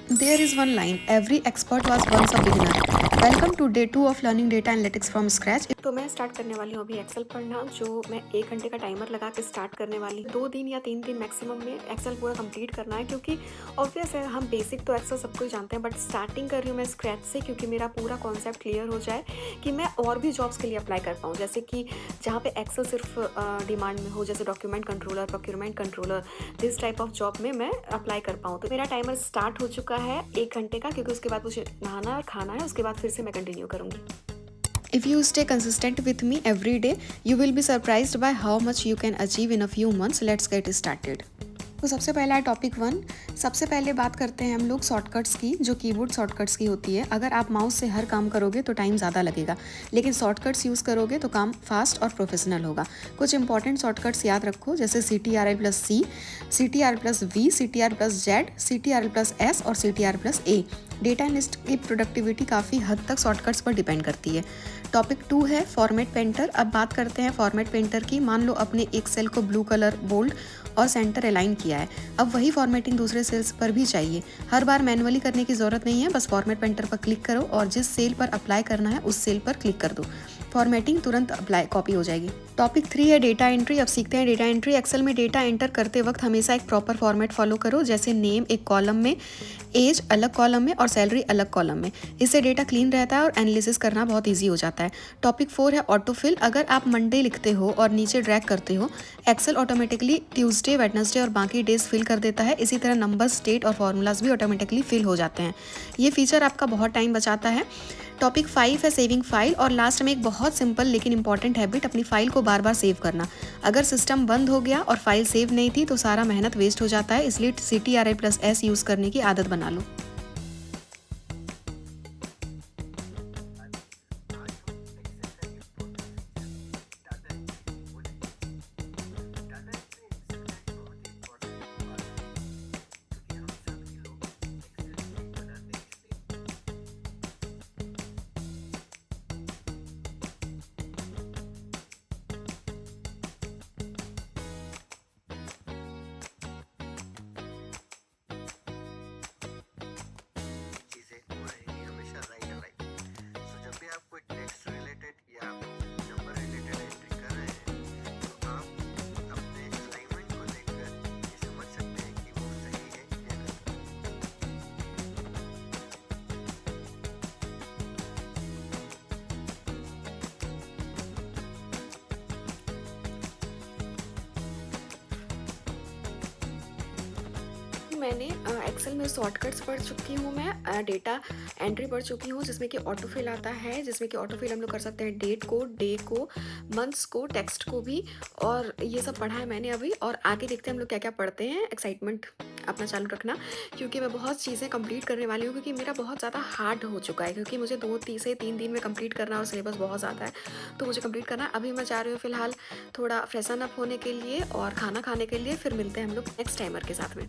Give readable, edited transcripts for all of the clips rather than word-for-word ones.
There is one line, every expert was once a beginner. Welcome to day 2 of learning data analytics from scratch. तो मैं start करने वाली हूँ अभी Excel पढ़ना, जो मैं 1 घंटे का टाइमर लगा के स्टार्ट करने वाली हूँ। 2 दिन या 3 दिन मैक्सिमम में एक्सेल पूरा कंप्लीट करना है, क्योंकि ऑब्वियस है हम बेसिक तो एक्सेल सब कुछ जानते हैं, बट स्टार्टिंग कर रही हूँ मैं स्क्रैच से, क्योंकि मेरा पूरा कॉन्सेप्ट क्लियर हो जाए कि मैं और भी जॉब्स के लिए अप्लाई कर पाऊँ, जैसे कि जहाँ पे एक्सेल सिर्फ डिमांड में हो, जैसे document controller, procurement controller, this type of job में मैं अप्लाई कर पाऊँ। तो मेरा टाइमर स्टार्ट हो चुका है 1 घंटे का, क्योंकि उसके बाद मुझे नहाना और खाना है, उसके बाद फिर से मैं कंटिन्यू करूँगी। If you stay consistent with me every day, you will be surprised by how much you can achieve in a few months. Let's get started. तो सबसे पहला है टॉपिक 1। सबसे पहले बात करते हैं हम लोग शॉर्टकट्स की, जो कीबोर्ड शॉर्टकट्स की होती है। अगर आप माउस से हर काम करोगे तो टाइम ज़्यादा लगेगा, लेकिन शॉर्टकट्स यूज़ करोगे तो काम फास्ट और प्रोफेशनल होगा। कुछ इंपॉर्टेंट शॉर्टकट्स याद रखो, जैसे CTRL+C, CTR+V, CTR+Z, CTRL+S और CTR+A। डेटा एनालिस्ट की प्रोडक्टिविटी काफ़ी हद तक शॉर्टकट्स पर डिपेंड करती है। टॉपिक 2 है फॉर्मेट पेंटर। अब बात करते हैं फॉर्मेट पेंटर की। मान लो अपने एक सेल को ब्लू कलर बोल्ड और सेंटर अलाइन किया है, अब वही फॉर्मेटिंग दूसरे सेल्स पर भी चाहिए। हर बार मैनुअली करने की ज़रूरत नहीं है, बस फॉर्मेट पेंटर पर क्लिक करो और जिस सेल पर अप्लाई करना है उस सेल पर क्लिक कर दो, फॉर्मेटिंग तुरंत अप्लाई कॉपी हो जाएगी। टॉपिक 3 है डेटा एंट्री। अब सीखते हैं डेटा एंट्री। एक्सेल में डेटा एंटर करते वक्त हमेशा एक प्रॉपर फॉर्मेट फॉलो करो, जैसे नेम एक कॉलम में, एज अलग कॉलम में और सैलरी अलग कॉलम में। इससे डेटा क्लीन रहता है और एनालिसिस करना बहुत ईजी हो जाता है। टॉपिक 4 है ऑटोफिल। अगर आप मंडे लिखते हो और नीचे ड्रैग करते हो, एक्सेल ऑटोमेटिकली ट्यूसडे, वेडनेसडे और बाकी डेज फिल कर देता है। इसी तरह नंबर्स, डेट और फॉर्मूलाज भी ऑटोमेटिकली फिल हो जाते हैं। ये फीचर आपका बहुत टाइम बचाता है। टॉपिक 5 है सेविंग फाइल। और लास्ट में एक बहुत सिंपल लेकिन इंपॉर्टेंट हैबिट, अपनी फाइल को बार बार सेव करना। अगर सिस्टम बंद हो गया और फाइल सेव नहीं थी तो सारा मेहनत वेस्ट हो जाता है, इसलिए CTRL+S यूज़ करने की आदत बना लो। चीजें रहेंगी हमेशा राइट राइट। सो जब भी आप कोई टेक्स्ट रिलेटेड या नंबर रिलेटेड एंट्री कर रहे हैं तो आप अपने अलाइनमेंट को देखकर ये समझ सकते हैं कि वो सही है या गलत। मैंने एक्सेल में शॉर्टकट्स पढ़ चुकी हूँ, मैं डेटा एंट्री पढ़ चुकी हूँ, जिसमें कि ऑटोफिल आता है, जिसमें कि ऑटोफिल हम लोग कर सकते हैं डेट को, डे को, मंथ्स को, टेक्स्ट को भी, और ये सब पढ़ा है मैंने अभी। और आगे देखते हैं हम लोग क्या क्या पढ़ते हैं। एक्साइटमेंट अपना चालू रखना, क्योंकि मैं बहुत चीज़ें कंप्लीट करने वाली हूँ, क्योंकि मेरा बहुत ज़्यादा हार्ड हो चुका है, क्योंकि मुझे 2 से 3 दिन में कंप्लीट करना और सिलेबस बहुत ज़्यादा है, तो मुझे कंप्लीट करना। अभी मैं जा रही हूँ फ़िलहाल थोड़ा फ्रेशन अप होने के लिए और खाना खाने के लिए, फिर मिलते हैं हम लोग नेक्स्ट टाइमर के साथ में।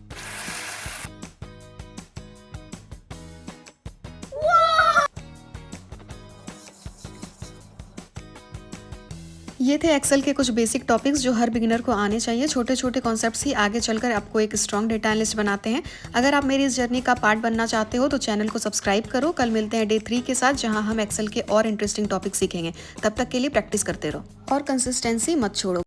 ये थे एक्सेल के कुछ बेसिक टॉपिक्स जो हर बिगिनर को आने चाहिए। छोटे छोटे कॉन्सेप्ट्स ही आगे चलकर आपको एक स्ट्रॉन्ग डेटा एनालिस्ट बनाते हैं। अगर आप मेरी इस जर्नी का पार्ट बनना चाहते हो तो चैनल को सब्सक्राइब करो। कल मिलते हैं डे 3 के साथ, जहां हम एक्सेल के और इंटरेस्टिंग टॉपिक सीखेंगे। तब तक के लिए प्रैक्टिस करते रहो और कंसिस्टेंसी मत छोड़ो।